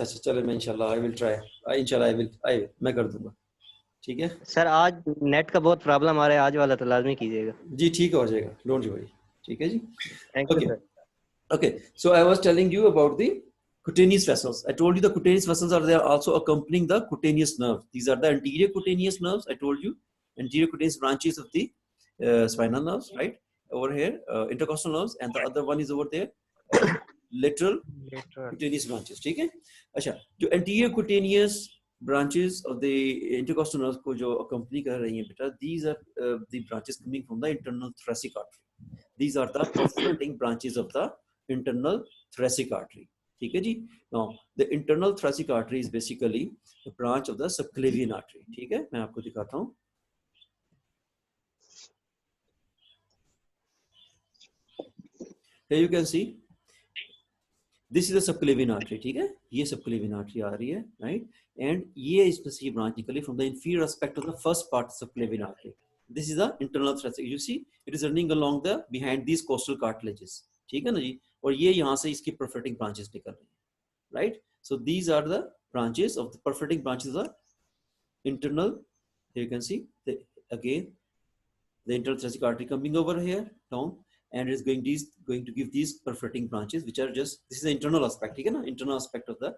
अच्छा चलो मैं इंशाल्लाह आई विल ट्राई, इंशाल्लाह आई विल मैं कर दूंगा, ठीक है सर आज नेट का बहुत प्रॉब्लम आ रहा है, आज वाला तो लाजमी कीजिएगा जी, ठीक हो जाएगा, डोंट वरी, ठीक है जी। Thank you okay sir okay, so I was telling you about the cutaneous vessels. I told you the cutaneous vessels are there also accompanying the cutaneous nerve. These are the anterior cutaneous nerves. I told you anterior cutaneous branches of the spinal nerves, right? Over here, intercostal nerves, and the other one is over there, lateral cutaneous branches. ठीक है? अच्छा, जो anterior cutaneous branches of the intercostal nerves को जो accompany कर रही हैं बेटा, these are the branches coming from the internal thoracic artery. These are the perforating branches of the internal thoracic artery. ठीक है जी. Now the internal thoracic artery is basically a branch of the subclavian artery. ठीक है, मैं आपको दिखाता हूँ. Here you can see this is the subclavian artery. ठीक है, ये subclavian artery आ रही है, right? And ये इसमें से branch निकली from the inferior aspect of the first part of subclavian artery. This is the internal thoracic. You see, it is running along the behind these costal cartilages. ठीक है ना जी. और ये यहाँ से इसकी perforating branches निकल रही हैं, right? So these are the branches of the perforating branches of the internal. Here you can see again the internal thoracic artery coming over here down, and it is going to give these perforating branches, which are just, this is the internal aspect, ठीक है ना, internal aspect of the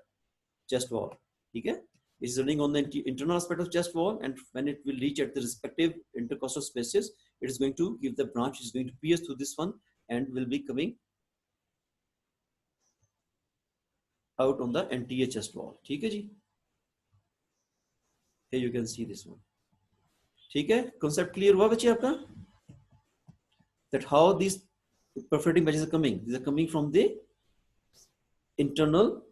chest wall, ठीक है. It is running on the internal aspect of chest wall, and when it will reach at the respective intercostal spaces, it is going to give the branch, is going to pierce through this one and will be coming out on the anterior chest wall. ठीक है जी. Here you can see this one. ठीक है, concept clear हुआ बच्चे आपका? That how these perforating branches are coming. These are coming from the internal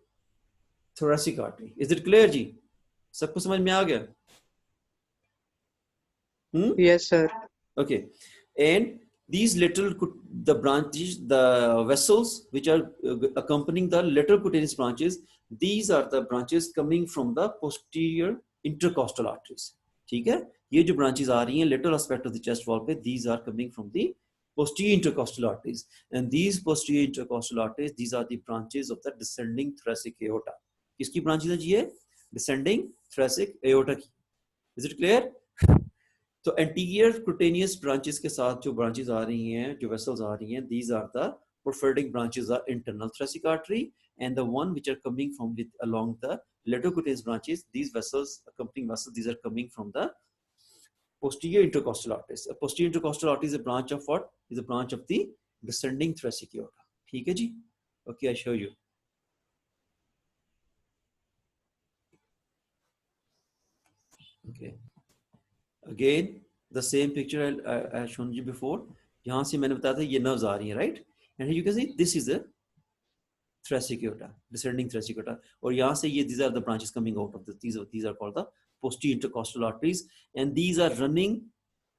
thoracic artery. Is it clear जी? सबको समझ में आ गया? Yes sir. Okay, and these lateral the branches, the vessels which are accompanying the lateral cutaneous branches, these are the branches coming from the posterior intercostal arteries. ठीक है, ये जो branches आ रही हैं lateral aspect of the chest wall पे, these are coming from the posterior intercostal arteries, and these posterior intercostal arteries, these are the branches of the descending thoracic aorta. किसकी branches है जी ये? Descending thoracic aorta की. Is it clear? तो anterior cutaneous branches के साथ जो branches आ रही हैं, जो vessels आ रही हैं, these are the perforating branches of internal thoracic artery, and the one which are coming from with along the lateral cutaneous branches, these vessels, accompanying vessels, these are coming from the posterior intercostal arteries. A posterior intercostal artery is a branch of what? Is a branch of the descending thoracic aorta. ठीक है जी? Okay, I show you. Okay. Again, the same picture I shown you before. यहाँ से मैंने बताया था ये nerves आ रही हैं, right? And here you can see this is a thoracic aorta, descending thoracic aorta. और यहाँ से ये these are the branches coming out of the these are called the posterior intercostal arteries, and these are running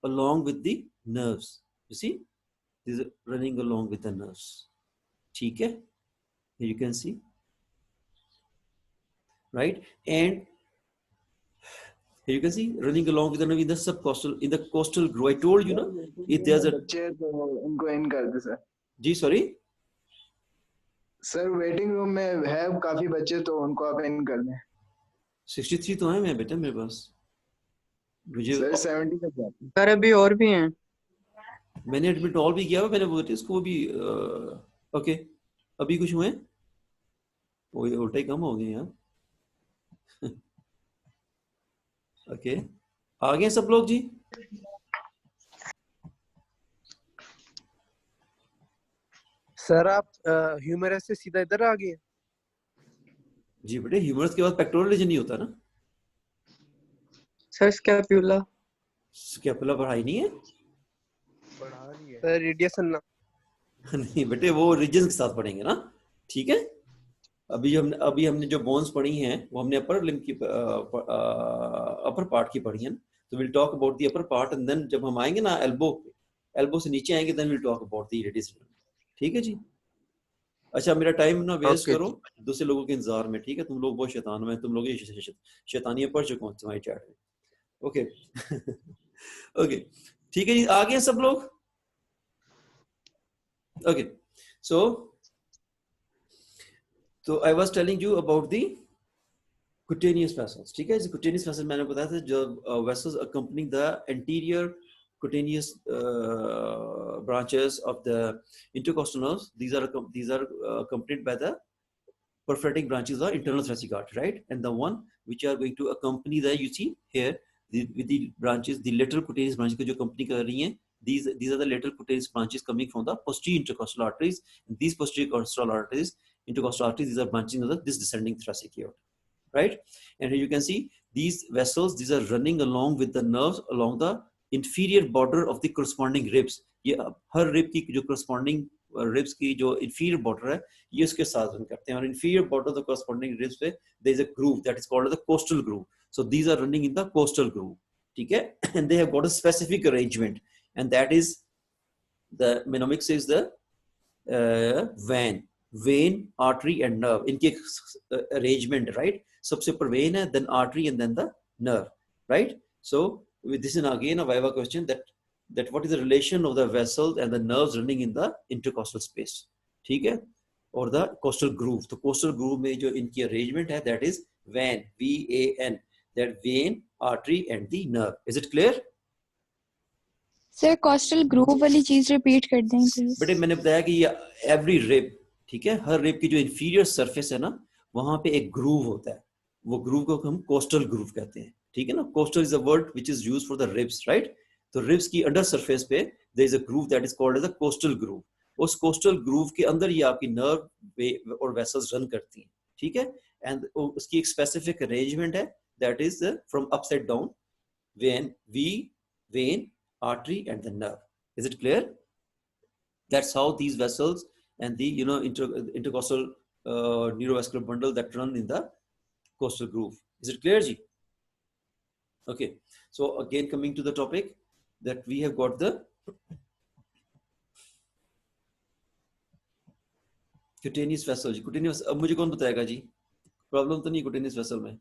along with the nerves. You see, these are running along with the nerves. ठीक है? Here you can see, right? And here you can see running along with the nerve in the subcostal, in the costal groove. I told you ना, if there's a उनको इन कर दे sir. जी sorry. Sir waiting room में है काफी बच्चे, तो उनको आप इन कर दें. 63 तो है मैं बेटा मेरे पास. मुझे सर 70 तक जाते हैं. सर अभी और भी हैं. मैंने एडमिट ऑल भी किया, मैंने बोलते इसको भी ओके. अभी कुछ हुए? वो उल्टा ही कम हो गए यार. ओके, आ गए सब लोग जी? सर आप ह्यूमरस से सीधा इधर आ गए? जी बेटे, ह्यूमरस के बाद पेक्टोरल रीजन नहीं होता ना सर. स्कैपुला. स्कैपुला पढ़ाई नहीं है? पढ़ा रही है सर, रेडियस ना. नहीं बेटे, वो रीजन के साथ पढ़ेंगे ना, ठीक है. अभी हमने जो बोन्स पढ़ी हैं वो हमने अपर लिम्ब की अपर पार्ट की पढ़ी है ना. तो will talk about the upper part, and then जब हम आएंगे ना एल्बो से नीचे आएंगे, then will talk about the radius. ठीक है जी. अच्छा, मेरा टाइम ना वेस्ट करो दूसरे लोगों के इंतजार में, ठीक है? तुम लोग बहुत शैतान में, तुम लोग शैतानियां पढ़ चुके हो तुम्हारी चैट में. ओके ओके, ठीक है जी. आ गए सब लोग? Okay, so I was telling you about the cutaneous vessels, ठीक है? cutaneous vessels मैंने बताया था जो vessels accompanying the anterior cutaneous branches of the intercostal nerves. These are accompanied by the perforating branches of internal thoracic artery, right? And the one which are going to accompany the, you see here, with the branches, the lateral cutaneous branches जो accompany कर रही हैं, these are the lateral cutaneous branches coming from the posterior intercostal arteries. And these posterior intercostal arteries, these are branching of this descending thoracic aorta, right? And here you can see these vessels, these are running along with the nerves along the inferior border of the corresponding ribs. ये हर rib की जो corresponding ribs की जो inferior border है, ये उसके साथ run करते हैं. और inferior border of the corresponding ribs पे there is a groove that is called the costal groove. So these are running in the costal groove, ठीक है? And they have got a specific arrangement, and that is the mnemonics is the vein, artery, and nerve. इनके arrangement, right? सबसे ऊपर vein है, then artery, and then the nerve, right? So this is again a viva question that what is the relation of the vessels and the nerves running in the intercostal space, ठीक है? Or the costal groove. तो costal groove में जो इनकी arrangement है, that is vein, V-A-N, that vein, artery, and the nerve. Is it clear? Sir costal groove वाली चीज repeat कर दें प्लीज. बेटे मैंने बताया कि ये एवरी रिब, ठीक है, हर रिब की जो इंफीरियर सरफेस है ना, वहां पे एक ग्रूव होता है. वो ग्रूव को हम कोस्टल ग्रूव कहते हैं, ठीक है ना? Costal is a word which is used for the ribs, right? तो रिब्स की अंडर सरफेस पे there is a groove that is called as a costal groove. उस कोस्टल ग्रूव के अंदर ये आपकी नर्व और वेसल्स रन करती हैं, ठीक है? एंड उसकी एक स्पेसिफिक अरेंजमेंट है, that is from upside down, vein, artery, and the nerve. Is it clear? That's how these vessels and the intercostal neurovascular bundle that run in the costal groove. Is it clear, Ji? Okay. So again, coming to the topic, that we have got the cutaneous vessel. Cutaneous. अब मुझे कौन बताएगा जी? Problem तो नहीं cutaneous vessel में.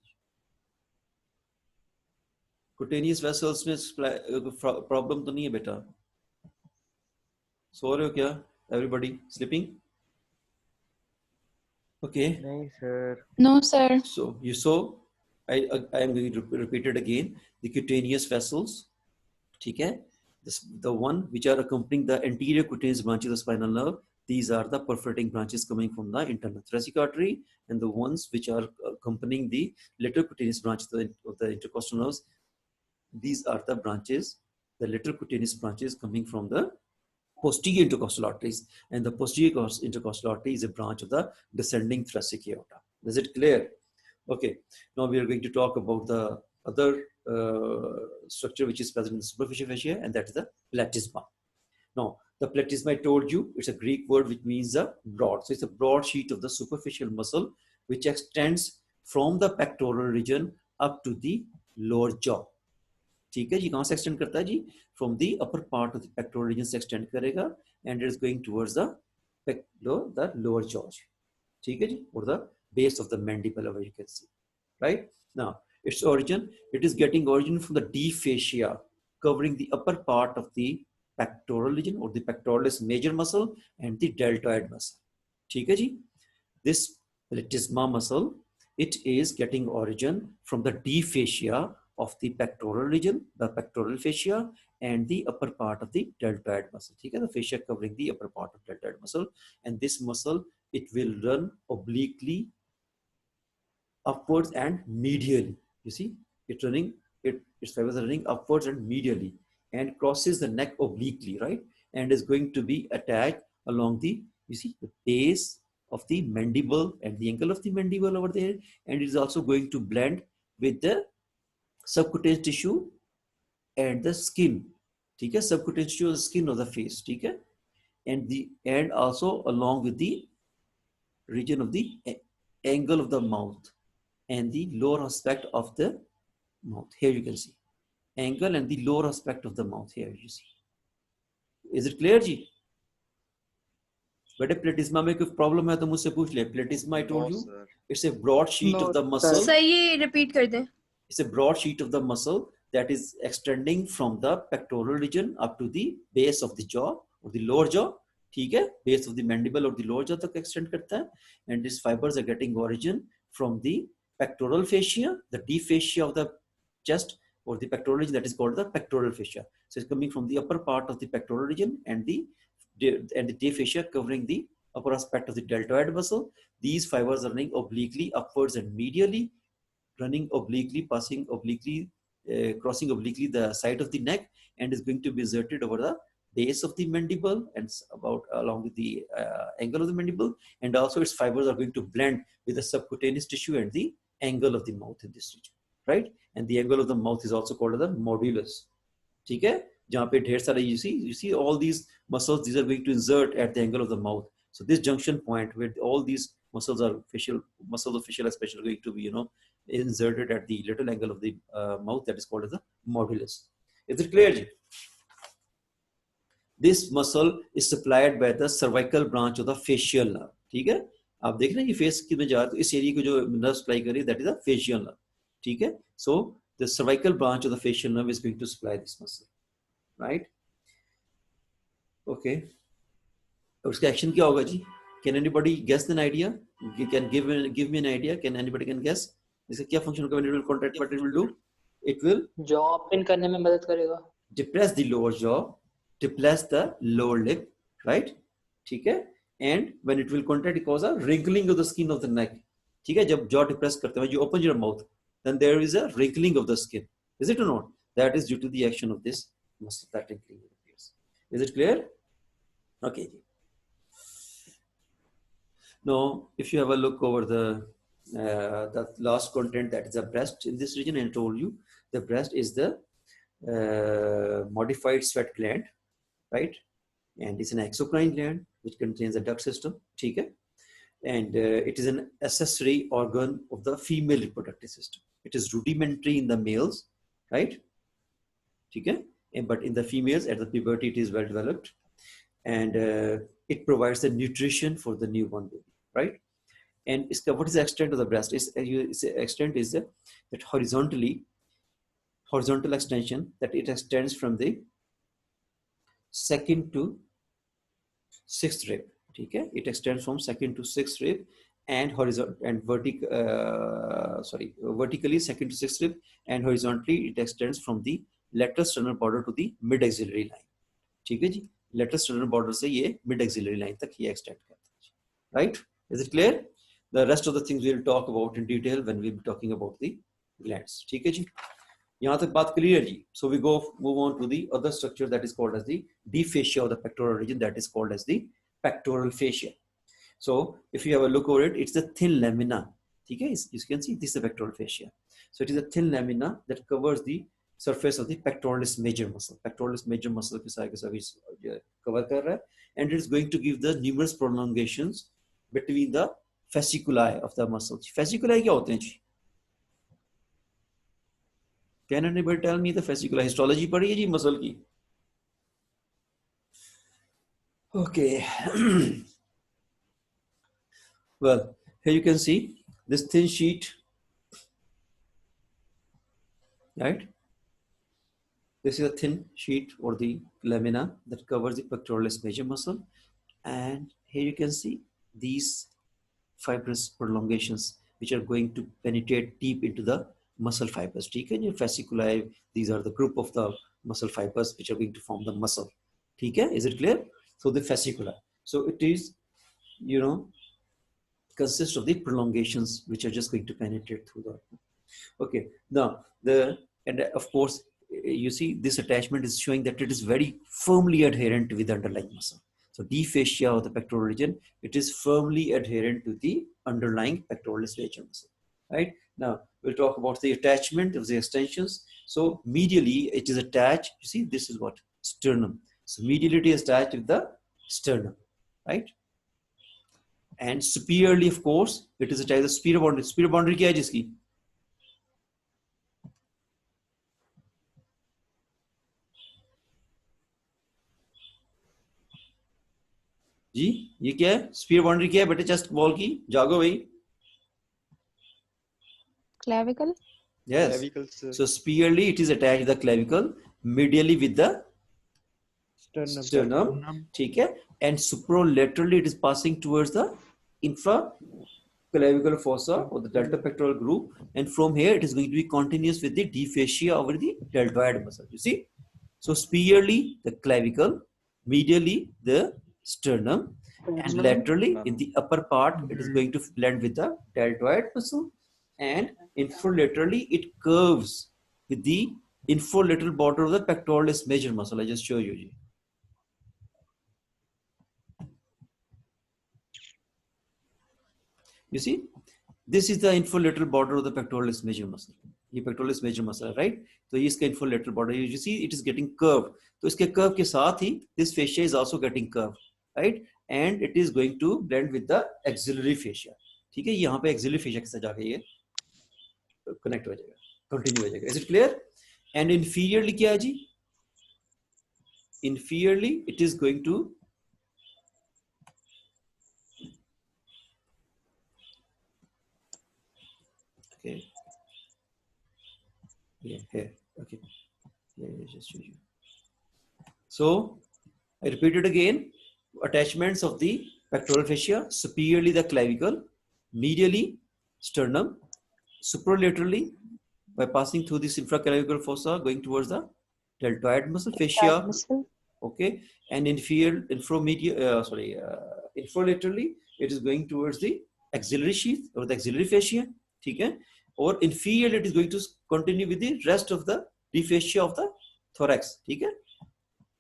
Cutaneous vessels में problem तो नहीं है बेटा. सो रहे हो क्या? Everybody sleeping? Okay. नहीं sir. No sir. So you saw, I am going to repeat it again. The cutaneous vessels, ठीक है? The one which are accompanying the anterior cutaneous branches of the spinal nerve. These are the perforating branches coming from the internal thoracic artery, and the ones which are accompanying the lateral cutaneous branches of the intercostal nerves. These are the branches, the lateral cutaneous branches coming from the posterior intercostal arteries, and the posterior intercostal artery is a branch of the descending thoracic aorta. Is it clear? Okay, now we are going to talk about the other structure which is present in the superficial fascia, and that is the platysma. Now, the platysma, I told you, it's a Greek word which means a broad. So it's a broad sheet of the superficial muscle which extends from the pectoral region up to the lower jaw. ठीक है जी? कहां से extend करता है जी? From the upper part of the pectoral region से extend करेगा, and it is going towards the lower jaw, ठीक है जी? और the base of the mandible, you can see, right? Now it's origin, it is getting origin from the deep fascia covering the upper part of the pectoral region or the pectoralis major muscle and the deltoid muscle, ठीक है जी? This platysma muscle, it is getting origin from the deep fascia of the pectoral region, the pectoral fascia, and the upper part of the deltoid muscle. Okay, the fascia covering the upper part of deltoid muscle, and this muscle, it will run obliquely upwards and medially. You see, its fibers are running upwards and medially, and crosses the neck obliquely, right? And is going to be attached along the, you see, the base of the mandible and the angle of the mandible over there, and it is also going to blend with the subcutaneous tissue and the skin, ठीक है? Subcutaneous tissue, the skin of the face, ठीक है? And also along with the region of the angle of the mouth and the lower aspect of the mouth. Here you can see angle and the lower aspect of the mouth. Here you see. Is it clear, जी? बेटे प्लेटिस्मा में कोई problem है तो मुझसे पूछ ले. प्लेटिस्मा, I told you, it's a broad sheet of the muscle. Sir ये repeat कर दें. It's a broad sheet of the muscle that is extending from the pectoral region up to the base of the jaw or the lower jaw, ठीक है? Base of the mandible or the lower jaw तक extend करता है, and these fibers are getting origin from the pectoral fascia, the deep fascia of the chest, or the pectoral region, that is called the pectoral fascia. So it's coming from the upper part of the pectoral region, and the deep fascia covering the upper aspect of the deltoid muscle. These fibers are running obliquely upwards and medially, running obliquely, passing obliquely, crossing obliquely the side of the neck, and is going to be inserted over the base of the mandible and about along with the angle of the mandible, and also its fibers are going to blend with the subcutaneous tissue and the angle of the mouth in this region, right? And the angle of the mouth is also called the modulus. ठीक है, जहाँ पे ढेर सारे you see all these muscles, these are going to insert at the angle of the mouth. So this junction point where all these muscles of facial especially, are going to be inserted at the little angle of the mouth, that is called as the modulus. Is it clear? Ji? This muscle is supplied by the cervical branch of the facial nerve. ठीक है, आप देख रहे हैं ये face की में जा तो इस एरिया को जो नर्व सप्लाई कर रही है, that is the facial nerve. ठीक है, so the cervical branch of the facial nerve is going to supply this muscle, right? Okay. उसका action क्या होगा जी? Can anybody guess an idea? You can give me an idea. Can anybody can guess? इसका क्या function होगा? When it will contract, what it will do? It will jaw open करने में मदद करेगा. Depress the lower jaw, depress the lower lip, right? ठीक है. And when it will contract, it causes a wrinkling of the skin of the neck. ठीक है, जब jaw depress करते हैं, you open your mouth, then there is a wrinkling of the skin. Is it or not? That is due to the action of this muscle, that wrinkling appears. Is it clear? Okay. Now, if you have a look over the last content, that is the breast in this region, and I told you the breast is the modified sweat gland, right? And it's an exocrine gland which contains a duct system. Okay? And it is an accessory organ of the female reproductive system. It is rudimentary in the males, right? Okay? But in the females at the puberty, it is well developed, and it provides the nutrition for the newborn baby, right? And what is the extent of the breast? Extent is that horizontal extension, that it extends from the second to sixth rib. Okay? It extends from second to sixth rib, and vertically second to sixth rib, and horizontally it extends from the lateral sternal border to the mid axillary line. ठीक है जी, lateral sternal border से ये mid axillary line तक ये extend करता है, right? Is it clear? The rest of the things we will talk about in detail when we will be talking about the glands. ठीक है जी, यहाँ तक बात clear ji. So we move on to the other structure that is called as the deep fascia of the pectoral region, that is called as the pectoral fascia. So if you have a look over it, it's the thin lamina. Okay? You can see this is the pectoral fascia. So it is a thin lamina that covers the surface of the pectoralis major muscle. Pectoralis major muscle cover कर रहा है, and it is going to give the numerous prolongations between the fasciculi of the muscle. Fasciculi क्या होते हैं जी? Can anybody tell me the fasciculi? Histology पढ़ी है जी muscle की? Okay. Well, here you can see this thin sheet, right? This is a thin sheet or the lamina that covers the pectoralis major muscle, and here you can see these fibrous prolongations which are going to penetrate deep into the muscle fibers. ठीक है, fasciculi, these are the group of the muscle fibers which are going to form the muscle. ठीक है, is it clear? So the fascicula. So it is, consists of the prolongations which are just going to penetrate through the. Okay, now and of course you see this attachment is showing that it is very firmly adherent with the underlying muscle. So deep fascia of the pectoral region, it is firmly adherent to the underlying pectoralis major muscle. Right, now we'll talk about the attachment of the extensions. So medially it is attached. You see, this is what sternum. So medially it is attached with the sternum, right? And superiorly, of course, it is attached to the superior boundary. Superior boundary क्या है जिसकी? जी, ये क्या है? Superior boundary क्या है बेटे chest wall की? जागो भाई. Clavicle? Yes. Clavicle, sir. So superiorly it is attached to the clavicle, medially with the sternum. ठीक है? And supralaterally it is passing towards the clavicle fossa or the delta pectoral groove, and from here it is going to be continuous with the D fascia over the deltoid muscle. You see, so superiorly the clavicle, medially the sternum, and laterally in the upper part it is going to blend with the deltoid muscle, and infralaterally it curves with the infralateral border of the pectoralis major muscle. I just show you. You see, this is the infralateral border of the pectoralis major muscle. ये pectoralis major muscle है, right? तो ये इसका infralateral border. You see, it is getting curved. तो इसके curve के साथ ही this fascia is also getting curved, right? And it is going to blend with the axillary fascia. ठीक है, यहाँ पे axillary fascia के साथ जाके ये connect हो जाएगा, continue हो जाएगा. Is it clear? And inferiorly क्या है जी? Inferiorly it is going to okay. Yeah, here. Okay. Yeah, just show you. So I repeat it again. Attachments of the pectoral fascia: superiorly the clavicle, medially sternum, supralaterally by passing through this infraclavicular fossa, going towards the deltoid muscle fascia. Okay, and infralaterally it is going towards the axillary sheath or the axillary fascia. Okay, or inferior it is going to continue with the rest of the fascia of the thorax. Okay,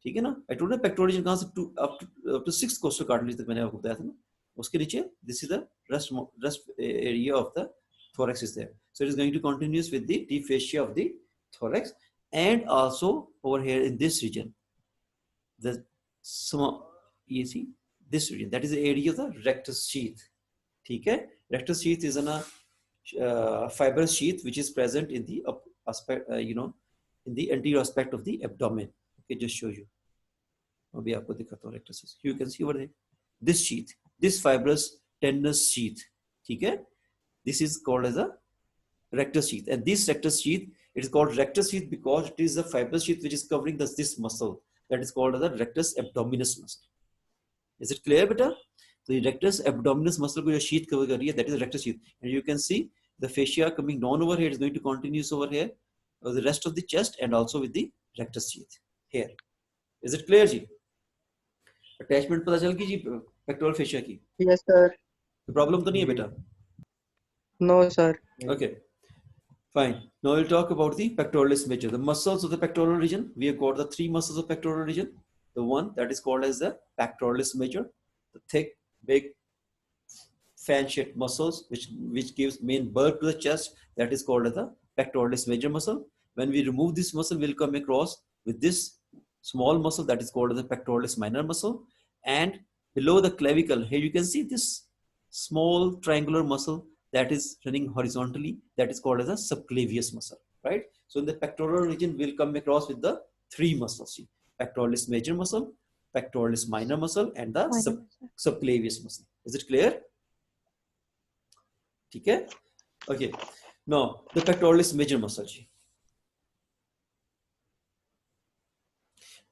ठीक है ना? I told you pectoral region कहाँ से up to 6th costal cartilage तक मैंने आपको बताया था ना. उसके नीचे this is the rest area of the thorax is there. So it is going to continuous with the fascia of the thorax, and also over here in this region, the you see this region, that is the area of the rectus sheath. ठीक है? Rectus sheath is a fibrous sheath which is present in the aspect, in the anterior aspect of the abdomen. Okay, just show you. अभी आपको दिखाता हूँ rectus sheath. You can see over there this sheath, this fibrous tendinous sheath. ठीक है? This is called as a rectus sheath, and this rectus sheath, it is called rectus sheath because it is a fibrous sheath which is covering this muscle that is called as the rectus abdominis muscle. Is it clear, beta? So the rectus abdominis muscle को जो sheath cover कर रही है, that is the rectus sheath, and you can see the fascia coming down over here is going to continue over here, the rest of the chest, and also with the rectus sheath here. Is it clear, ji? Attachment पता चल गई जी pectoral fascia की? Yes, sir. Problem तो नहीं है बेटा? No, sir. Okay, fine. Now we'll talk about the pectoralis major, the muscles of the pectoral region. We have got the 3 muscles of pectoral region. The one that is called as the pectoralis major, the thick, big, fan-shaped muscles which gives main bulk to the chest, that is called as the pectoralis major muscle. When we remove this muscle, we'll come across with this small muscle that is called as the pectoralis minor muscle, and below the clavicle here you can see this small triangular muscle that is running horizontally, that is called as a subclavius muscle, right? So in the pectoral region we'll come across with the 3 muscles: pectoralis major muscle, pectoralis minor muscle, and the subclavius muscle. Is it clear? Okay. Okay. Now the pectoralis major muscle.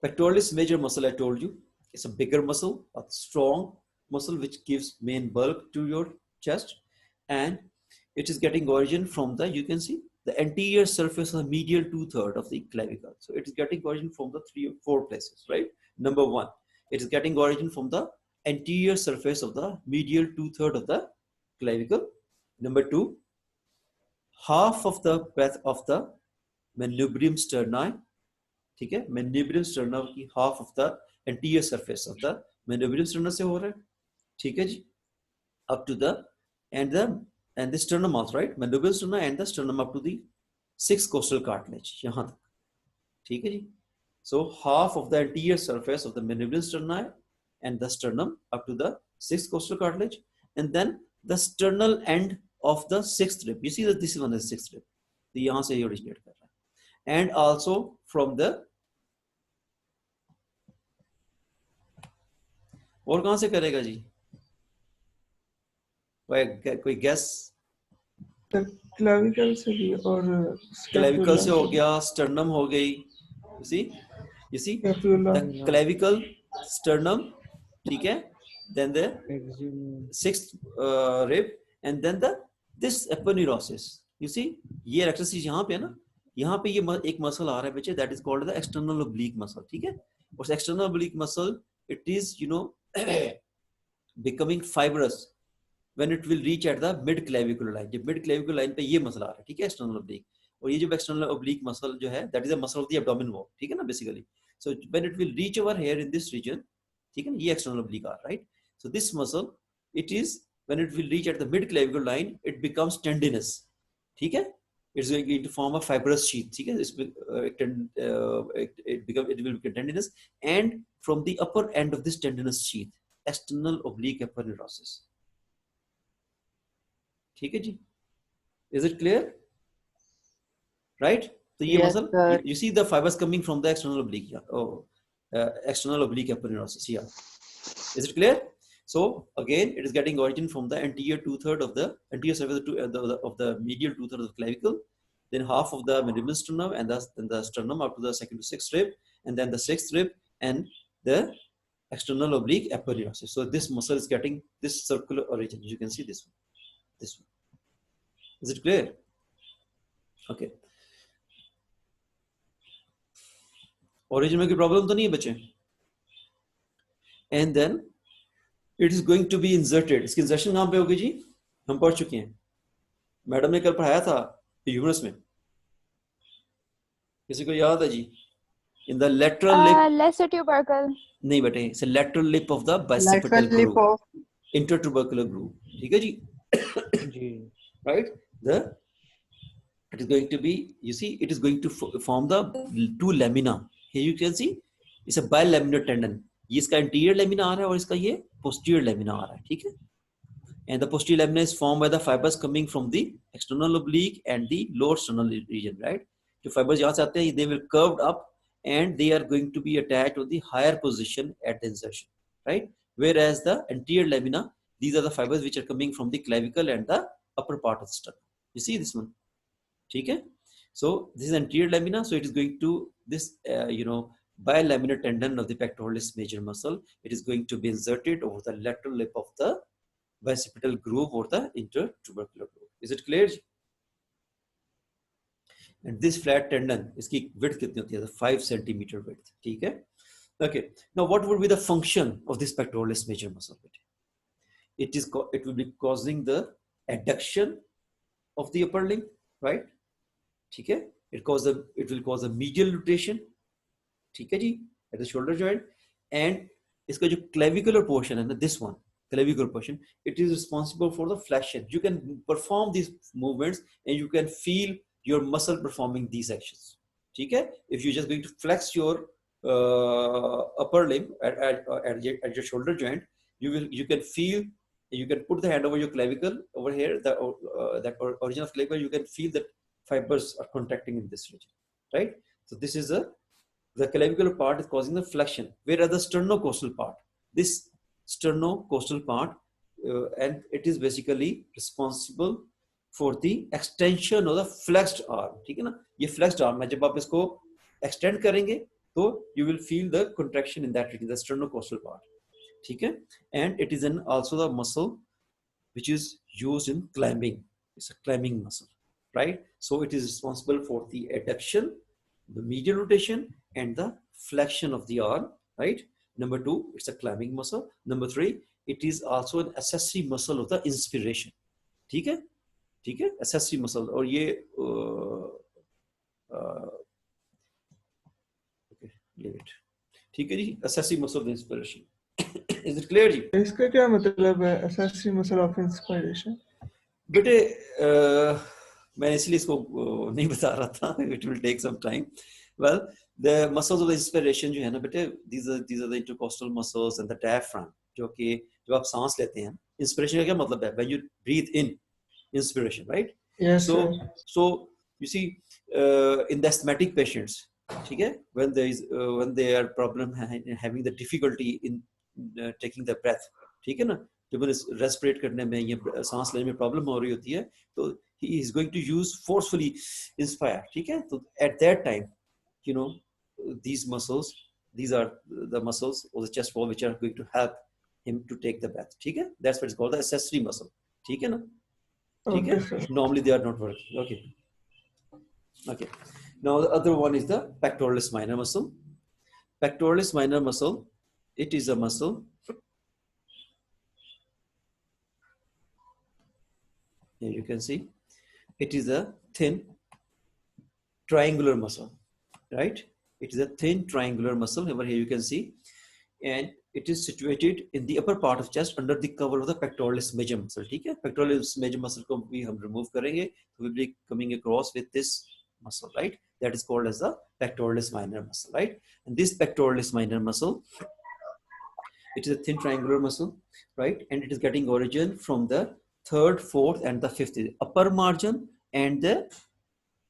Pectoralis major muscle, I told you, it's a bigger muscle, a strong muscle which gives main bulk to your chest, and it is getting origin from the, you can see, the anterior surface of the medial 2/3 of the clavicle. So it is getting origin from the 3 or 4 places, right? Number 1, it is getting origin from the anterior surface of the medial 2/3 of the clavicle. Number 2, half of the breadth of the manubrium sterni. ठीक है? Manubrium sternum की half of the anterior surface of the manubrium sternum से हो रहा है. ठीक है जी? Up to the and the sternum also, right? Manubrium sternum and the sternum up to the 6th costal cartilage. यहाँ तक. ठीक है जी? So half of the anterior surface of the manubrium sterni and the sternum up to the 6th costal cartilage, and then the sternal end of the 6th rib. You see that this one is 6th rib. तो यहाँ से ये originate कर रहा है. And also from the, और कहां से करेगा जी? कोई गैस? क्लाविकल से भी, और क्लेविकल से हो गया, स्टर्नम हो गई. you see the clavicle, sternum, ठीक है, then the 6th rib, and then this aponeurosis. You see, ये rectus sheath यहाँ पे है ना, यहाँ पे ये एक muscle आ रहा है बच्चे, that is called the external oblique muscle. ठीक है, और external oblique muscle, it is, you know, becoming fibrous when it will reach at the mid clavicular line. जब mid clavicular line पे ये मसल आ रहा है, ठीक है, external oblique. और ये जो external oblique muscle जो है, that is a muscle of the abdomen wall, ठीक है ना, basically. So when it will reach over here in this region, ठीक है ना, ये external oblique are, right? So this muscle, it is, when it will reach at the mid clavicular line, it becomes tendinous, ठीक है? It's going to form a fibrous sheath, ठीक है? It will become tendinous, and from the upper end of this tendinous sheath, external oblique aponeurosis. ठीक है जी? Is it clear? Right? So ये Yes, muscle, sir. you see the fibers coming from the external oblique. Yeah. Oh, external oblique aponeurosis. Yeah. Is it clear? So again, it is getting origin from the anterior two-third of the anterior surface of the medial two-third of the clavicle, then half of the medial sternum, and then the sternum up to the second to sixth rib, and then the sixth rib, and the external oblique aponeurosis. So this muscle is getting this circular origin. You can see this one. This one. Is it clear? Okay. Origin में कोई problem तो नहीं है बच्चे? And then it is going to be inserted. इसकी insertion कहाँ पे होगी जी? हम पढ़ चुके हैं. मैडम ने कल पढ़ाया था ह्यूमरस में. किसी को याद है जी? In the lateral lip. Lesser tubercle. नहीं बेटे, it's a lateral lip of the bicipital Lateral lip groove. of Intertubercular groove. ठीक है जी? जी. Right? It is going to be, you see, it is going to form the two lamina. Here you can see, it's a bilaminar tendon. ये इसका anterior lamina आ रहा है और इसका ये posterior lamina आ रहा है, ठीक है? And the posterior lamina is formed by the fibers coming from the external oblique and the lower sternal region, right? जो fibers यहाँ से आते हैं, they will curved up and they are going to be attached to the higher position at the insertion, right? Whereas the anterior lamina, these are the fibers which are coming from the clavicle and the upper part of the sternum. You see this one? ठीक है? So this is anterior lamina. So it is going to this, bilaminar tendon of the pectoralis major muscle. It is going to be inserted over the lateral lip of the bicipital groove or the intertubercular groove. Is it clear? And this flat tendon, इसकी width कितनी होती है? 5 centimeter width. ठीक है? Okay. Now what would be the function of this pectoralis major muscle? It will be causing the adduction of the upper limb, right? ठीक है? It will cause a medial rotation. ठीक है जी? At the shoulder joint, and इसका जो clavicular portion है ना, this one, clavicular portion, it is responsible for the flexion. You can perform these movements and you can feel your muscle performing these actions. ठीक है? If you're just going to flex your upper limb at your shoulder joint, you can feel. You can put the hand over your clavicle over here, that origin of clavicle. You can feel that fibers are contracting in this region, right? So this is the clavicular part is causing the flexion, whereas the sternocostal part, this sternocostal part, and it is basically responsible for the extension of the flexed arm. ठीक है ना? ये flexed arm है, जब आप इसको extend करेंगे, तो you will feel the contraction in that region, the sternocostal part. ठीक है? And it is also the muscle which is used in climbing. It's a climbing muscle, right? So it is responsible for the adduction, the medial rotation, and the flexion of the arm, right? Number 2, it's a climbing muscle. Number 3, it is also an accessory muscle of the inspiration. ठीक है? ठीक है? Accessory muscle. और ये okay, leave it. ठीक है जी? Accessory muscle of the inspiration. Is it clear जी? इसका क्या मतलब है accessory muscle of inspiration? बेटे मैं इसलिए इसको नहीं बता रहा था. It will take some time. Well, the muscles of the inspiration जो है ना बेटे, these are the intercostal muscles and the diaphragm, जो कि जब आप सांस लेते हैं, inspiration का क्या मतलब है? When you breathe in, inspiration, right? Yes, so sir. so you see in the asthmatic patients, ठीक है, when they are having the difficulty in taking the breath, ठीक है ना, जब उन्हें रेस्पिरेट करने में या सांस लेने में प्रॉब्लम हो रही होती है, तो he is going to use forcefully inspire, ठीक है? तो at that time, you know, these are the muscles of the chest wall which are going to help him to take the breath, ठीक है? That's what is called the accessory muscle, ठीक है ना? ठीक है? Okay, sir. Normally they are not working. Okay. Okay. Now the other one is the pectoralis minor muscle. Pectoralis minor muscle, it is a muscle. Here you can see, it is a thin triangular muscle, right? It is a thin triangular muscle. Over here you can see, and it is situated in the upper part of chest under the cover of the pectoralis major muscle. ठीक है? Pectoralis major muscle को भी हम remove करेंगे, so we'll be coming across with this muscle, right? That is called as the pectoralis minor muscle, right? And this pectoralis minor muscle, it is a thin triangular muscle, right? And it is getting origin from the third, fourth, and the fifth, upper margin and the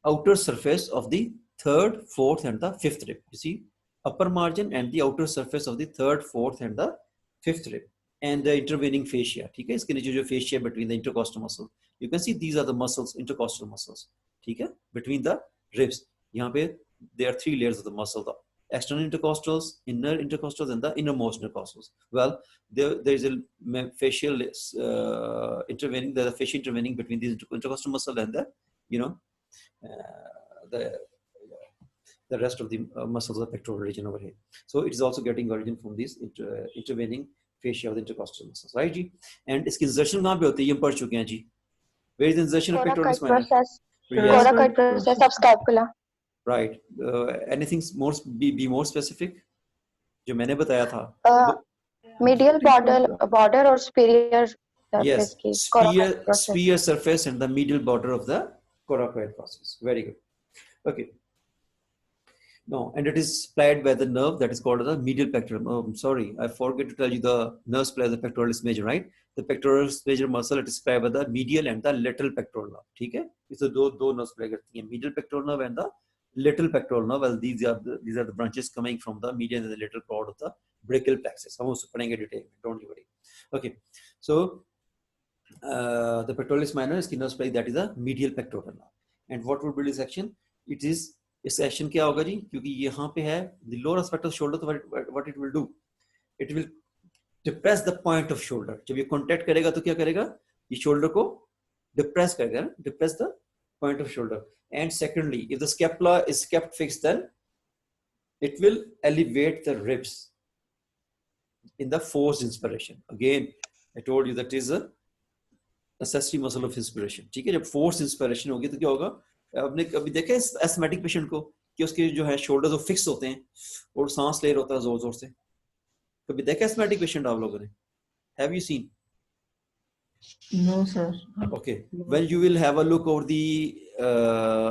outer surface of the third, fourth, and the fifth rib. You see, upper margin and the outer surface of the third, fourth, and the fifth rib, and the intervening fascia. ठीक है? इसके नीचे जो fascia between the intercostal muscle. You can see these are the muscles, intercostal muscles. ठीक है? Between the ribs. यहाँ पे there are three layers of the muscle: the external intercostals, inner intercostals, and the innermost intercostals. Well, there is a facial intervening. There's a fascia intervening between these intercostal muscle and the, you know, the rest of the muscles of the pectoral region over here. So it is also getting origin from these intervening fascia of the intercostal muscles, right? Ji? And इसकी insertion कहाँ पे होती है? ये हम पढ़ चुके हैं जी. Where is the insertion of pectoralis minor? Thoracic process of scapula. Right. Anything more? Be more specific. जो मैंने बताया था. Medial border or superior Yes, surface. spear surface and the medial border of the coracoid process. Very good. Okay. No, and it is supplied by the nerve that is called the medial pectoral. Oh, I'm sorry, I forget to tell you the nerve supply the pectoralis major, right? The pectoralis major muscle, it is supplied by the medial and the lateral pectoral nerve. ठीक है? इसे दो nerve supply करती हैं, medial pectoral nerve and the lateral pectoral nerve. Well, these are the branches coming from the medial and the lateral part of the brachial plexus. हम उसको पढ़ेंगे detail में, don't you worry. Okay, so the pectoralis minor is nerve supply, that is the medial pectoral nerve. And what would be this action? It is इस action क्या होगा जी? क्योंकि यहाँ पे है the lower aspect of shoulder, तो what it will do? It will depress the point of shoulder. जब ये contact करेगा तो क्या करेगा? ये shoulder को depress करेगा, depress the point of shoulder. And secondly, if the scapula is kept fixed, then it will elevate the ribs in the forced inspiration. Again, I told you that is a accessory muscle of inspiration. ठीक है? जब forced inspiration होगी तो क्या होगा? आपने कभी देखा है एस्थमेटिक पेशेंट को कि उसके जो है शोल्डर्स वो फिक्स होते हैं और सांस ले रहा होता है जोर जोर से? कभी देखा है एस्थमेटिक पेशेंट आप लोगों ने? Have you seen? No, sir. Okay, when you will have a look over the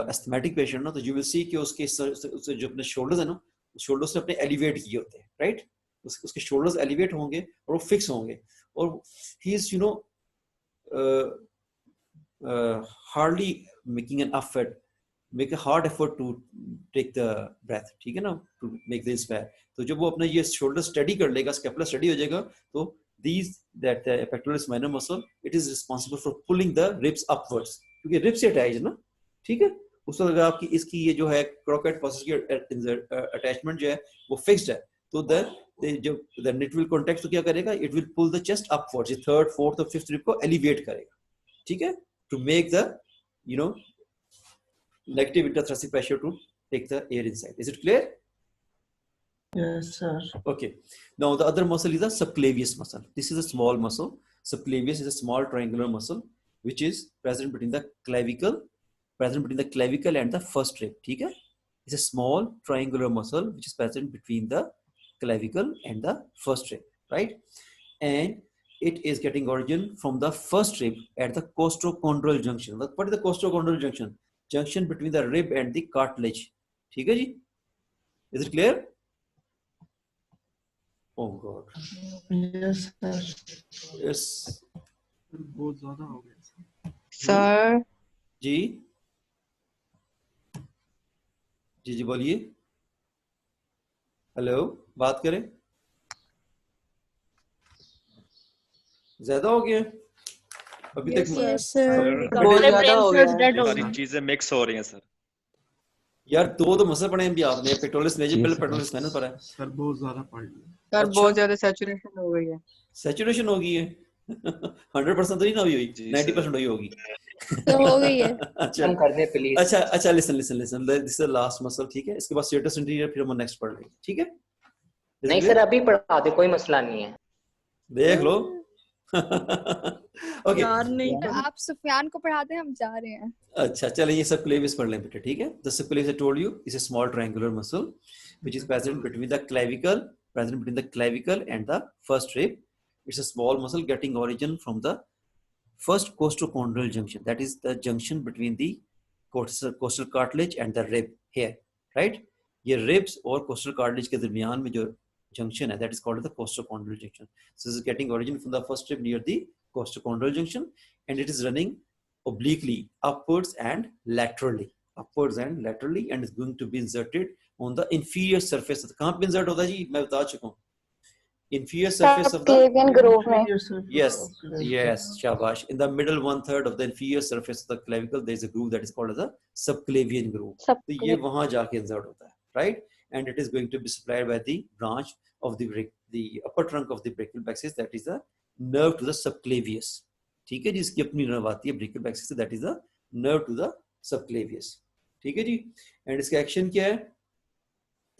asthmatic patient ना, तो you will see कि उसके जो अपने shoulders है ना, shoulders ने अपने elevate किए होते हैं, right? उसके shoulders elevate होंगे और वो fix होंगे और he is, you know, hardly making an effort, make a hard effort to take the breath, ठीक है ना, to make the inspire. तो जब वो अपना ये shoulder steady कर लेगा, scapula steady हो जाएगा, तो that pectoralis minor muscle, it is responsible for pulling the ribs upwards, क्योंकि ribs से attached है ना, ठीक है? उस वक्त अगर आपकी इसकी ये जो है coracoid process की attachment जो है वो fixed है, तो then it will contact, तो क्या करेगा? It will pull the chest upwards, ये third, fourth और fifth rib को elevate करेगा, ठीक है? To make the, you know, negative interthoracic pressure to take the air inside. Is it clear? Yes, sir. Okay. Now the other muscle is the subclavius muscle. This is a small muscle. Subclavius is a small triangular muscle which is present between the clavicle and the first rib. ठीक है? It's a small triangular muscle which is present between the clavicle and the first rib, right? And it is getting origin from the first rib at the costochondral junction. What is the costochondral junction? Junction between the rib and the cartilage. ठीक है जी? Is it clear? Oh God. Yes, sir. Yes. बहुत ज़्यादा हो गया sir जी जी जी बोलिए. Hello, बात करें. ज्यादा हो गया अभी तक? Yes, sir. बहुत ज्यादा हो गया सारी चीजें मिक्स हो रही हैं सर. यार दो मसल पढ़े हैं भी आपने. पेक्टोरलिस मेजर पहले पेक्टोरलिस माइनर पढ़ा है. सर बहुत ज़्यादा पढ़ लिया. सर अच्छा? बहुत ज्यादा सैचुरेशन हो गई है. सैचुरेशन हो गई है. 100% तो नहीं ना हुई, 90% हुई होगी. तो हो गई है। अच्छा हम कर दे प्लीज। अच्छा अच्छा, listen listen listen, this is the last muscle, ठीक है? इसके बाद स्टेटस इंटीरियर, फिर हम नेक्स्ट पढ़ लेंगे, ठीक है? Is it नहीं clear? सर अभी पढ़ा दे, कोई मसला नहीं है। देख लो। ओके यार नहीं तो आप सुफियान को पढ़ा दें, हम जा रहे हैं। अच्छा चलिए ये सबक्लेवियस पढ़ लें बेटा, ठीक है? The subclavius I told you is a small triangular muscle which is present between the clavicle and the first rib. It's a small muscle getting origin from the first costochondral junction, that is the junction between the costal cartilage and the rib here, right? ये ribs और costal cartilage के दरमियान में जो junction है, that is called the costochondral junction. So this is getting origin from the first rib near the costochondral junction, and it is running obliquely upwards and laterally, and is going to be inserted on the inferior surface. कहाँ पे insert होता है जी? मैं बता चुका हूँ. Inferior surface of the Subclavian groove में। yes, shabash. In the middle 1/3 of the inferior surface of the clavicle, there is a groove that is called as a subclavian groove. तो ये वहाँ जाके insert होता है, right? And it is going to be supplied by the branch of the upper trunk of the brachial plexus, that is the nerve to the subclavius. ठीक है जी, इसकी अपनी nerve आती है brachial plexus से, that is the nerve to the subclavius. ठीक है जी, and इसका action क्या है?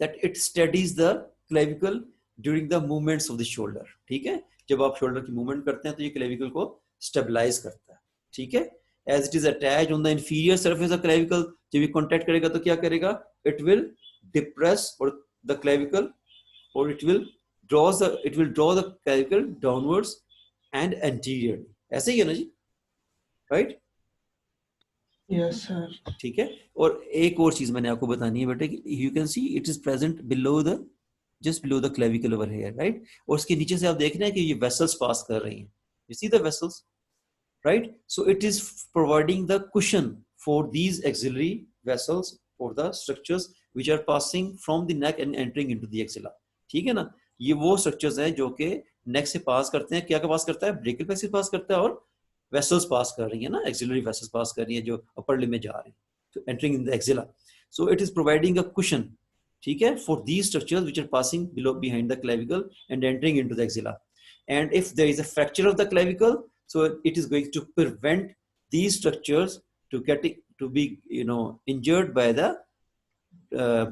That it steadies the clavicle during the movements of the shoulder. ठीक है, जब आप शोल्डर की मूवमेंट करते हैं तो ये क्लेविकल को स्टेबलाइज करता है, ठीक है? As it is attach on the inferior surface of clavicle, जब ये कॉन्टैक्ट करेगा तो क्या करेगा? इट विल डिप्रेस और द क्लेविकल, और it will draw the clavicle downwards and anterior. ऐसे ही है ना जी, राइट? Yes, sir. ठीक है. और एक और चीज मैंने आपको बतानी है बेटे, you can see it is present below the, just below the clavicle over here, right? और उसके नीचे से आप देख रहे हैं कि ये vessels pass कर रही हैं. You see the vessels, right? So it is providing the cushion for these axillary vessels, for the structures which are passing from the neck and entering into the axilla. ठीक है ना? ये वो structures हैं जो कि neck से pass करते हैं. क्या पास करता है? brachial plexus पास करता है, और vessels pass कर रही हैं ना, axillary vessels pass कर रही हैं जो upper limb में जा रहे हैं, so entering in the axilla. So it is providing a cushion, ठीक है, for these structures which are passing behind the clavicle and entering into the axilla. And if there is a fracture of the clavicle, so it is going to prevent these structures to be injured by the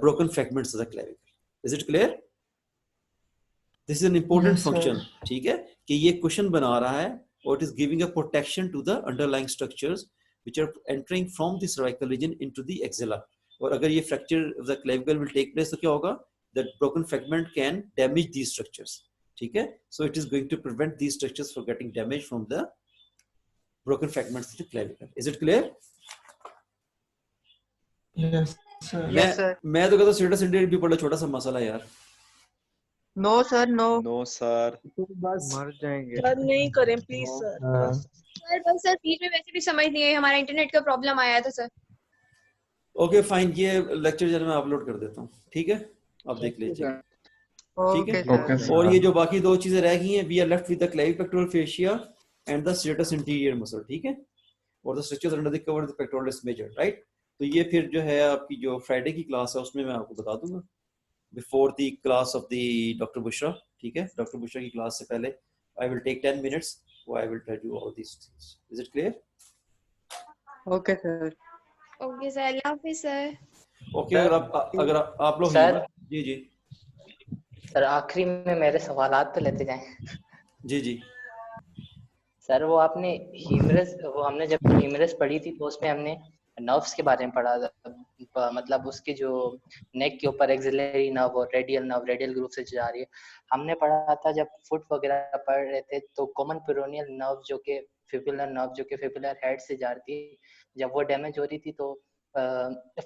broken fragments of the clavicle. Is it clear? This is an important Yes, sir. function, ठीक है, कि ये cushion बना रहा है, और it is giving a protection to the underlying structures which are entering from the cervical region into the axilla. और अगर ये fracture of the clavicle will take place तो क्या होगा? That broken fragment can damage these structures, ठीक है? So it is going to prevent these structures from getting damaged from the broken fragments of the clavicle. Is it clear? Yes, sir. Yes, sir. मैं तो कहता status interior भी बड़ा छोटा सा मसला है यार. No sir, no no sir. बस मर जाएंगे। सर, नहीं करें प्लीज सर। हाँ। सर बस सर, बीच में वैसे भी समझ नहीं आई, हमारा इंटरनेट का प्रॉब्लम आया था सर। ओके फाइन, ये लेक्चर जो मैं अपलोड कर देता हूँ, ठीक है? आप देख लीजिए, ठीक है? ओके सर। और ये जो बाकी दो चीजें रह गई हैं, we are left with the clavipectoral fascia and the status interior muscle, ठीक है? और the structures under the cover the pectoralis major, right? तो ये फिर जो है आपकी जो फ्राइडे की क्लास है उसमें मैं आपको बता दूंगा, before the class of the doctor Bushra, ठीक है? डॉक्टर बुशरा की क्लास से पहले I will take 10 minutes, I will tell you all this things. Is it clear? Okay sir. Okay sir, अल्लाह हाफिज सर। ओके, अगर आप लोग सर, जी जी सर आखिरी में मेरे सवालात तो लेते जाएं। जी जी सर वो आपने ह्यूमरस, वो हमने जब ह्यूमरस पढ़ी थी तो उसमें हमने नर्व्स के बारे में पढ़ा था, मतलब उसके जो नेक के ऊपर एक्सिलरी नर्व और रेडियल ग्रूव से जा रही है। हमने पढ़ा था जब फुट वगैरह पढ़ रहे थे तो कॉमन पेरोनियल नर्व जो कि फिबुलर नर्व जो कि फिबुलर हेड से जा रही थी, जब वो डैमेज हो रही थी तो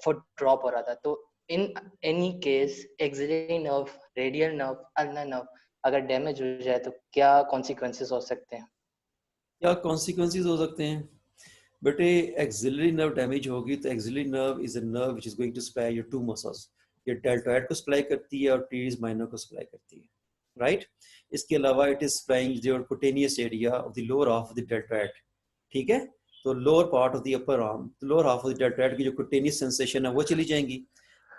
फुट ड्रॉप हो रहा था. तो in any case axillary nerve, radial nerve, ulnar nerve अगर डैमेज हो जाए तो क्या कॉन्सिक्वेंसेस हो सकते हैं? क्या कॉन्सिक्वेंसेस हो सकते हैं बेटे? एक्सिलरी नर्व डैमेज होगी तो axillary nerve is a nerve which is going to supply your two muscles. ये डेल्टॉइड को सप्लाई करती है और टीरियस माइनर को सप्लाई करती है, राइट? इसके अलावा it is supplying your cutaneous area of the lower half of the deltoid, ठीक है? तो lower part of the upper arm, lower half of the deltoid की जो कुटेनियस सेंसेशन है वो चली जाएंगी,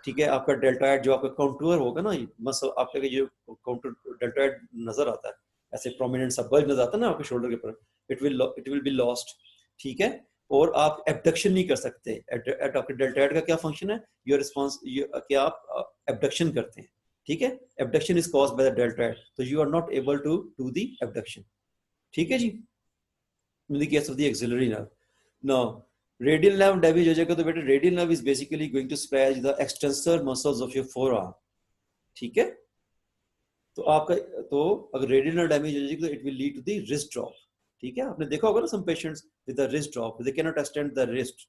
ठीक है? आपका डेल्टॉइड जो आपका काउंटूर होगा ना, मसल आपका जो काउंटर डेल्टॉइड नजर आता है, ऐसे प्रोमिनेंट सा बल्ज नजर आता है ना आपके शोल्डर के ऊपर, इट विल बी लॉस्ट, ठीक है? और आप एबडक्शन नहीं कर सकते। आपके डेल्टॉइड का क्या फंक्शन है, योर रिस्पॉन्स कि आप एबडक्शन करते हैं, ठीक है, abduction is caused by the deltoid, तो you are not able to do the abduction, ठीक है जी, in the case of the axillary nerve. Now radial nerve damage हो जाएगा तो बेटा radial nerve is basically going to supply the extensor muscles of your forearm, ठीक है, तो आपका तो अगर रेडियल नर्व डैमेज हो जाएगी तो it will lead to the wrist drop, ठीक है, आपने देखा होगा ना some patients with the wrist drop, they can not extend the wrist,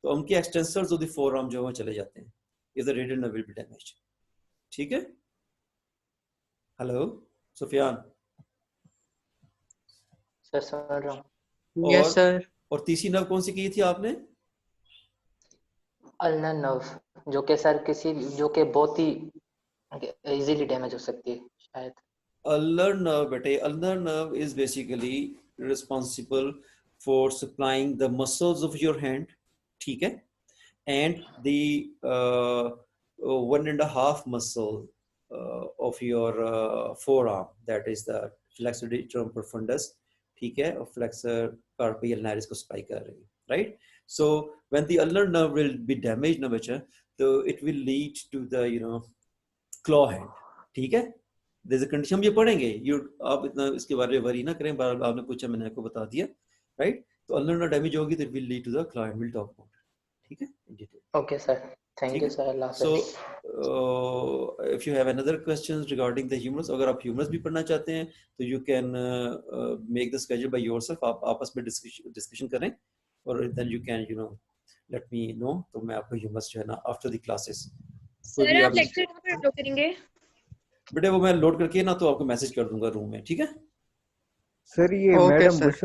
तो उनके एक्सटेंसर्स ऑफ द फोरआर्म जो है चले जाते हैं if the radial nerve will be damaged, ठीक है। हेलो सुफियान, सर सुन रहा हूँ। Yes sir. और तीसरी नर्व कौन सी की थी आपने? अल्नर नर्व, जो कि सर जो कि बहुत ही इजीली डैमेज हो सकती है शायद। Ulnar nerve, बेटे, ulnar nerve is basically responsible for supplying the muscles of your hand, ठीक है, and the 1.5 muscle of your forearm, that is the flexor digitorum profundus, ठीक है, और flexor carpi ulnaris को supply कर रही है, right? So when the ulnar nerve will be damaged ना बच्चा, तो it will lead to the claw hand, ठीक है, there's a condition, हम ये पढ़ेंगे, आप इतना इसके बारे में वरी ना करें, बार आपने पूछा मैंने आपको बता दिया, राइट, तो अल्नर नर्व डैमेज होगी तो it will lead to the claw, will talk about it, ठीक है, in detail. Okay sir, thank you sir, अल्लाह सो हाफिज़। If you have another questions regarding the humerus, अगर आप ह्यूमरस भी पढ़ना चाहते हैं तो you can make the schedule by yourself, आप आपस में डिस्कशन करें और then you can let me know, तो मैं आपको ह्यूमरस जो है ना आफ्टर द क्लासेस, सर आप लेक्चर कहाँ पर अपलोड करेंगे? बेटे वो मैं लोड करके ना तो आपको मैसेज कर दूंगा रूम में, ठीक है। सर ये ओके मैडम सर।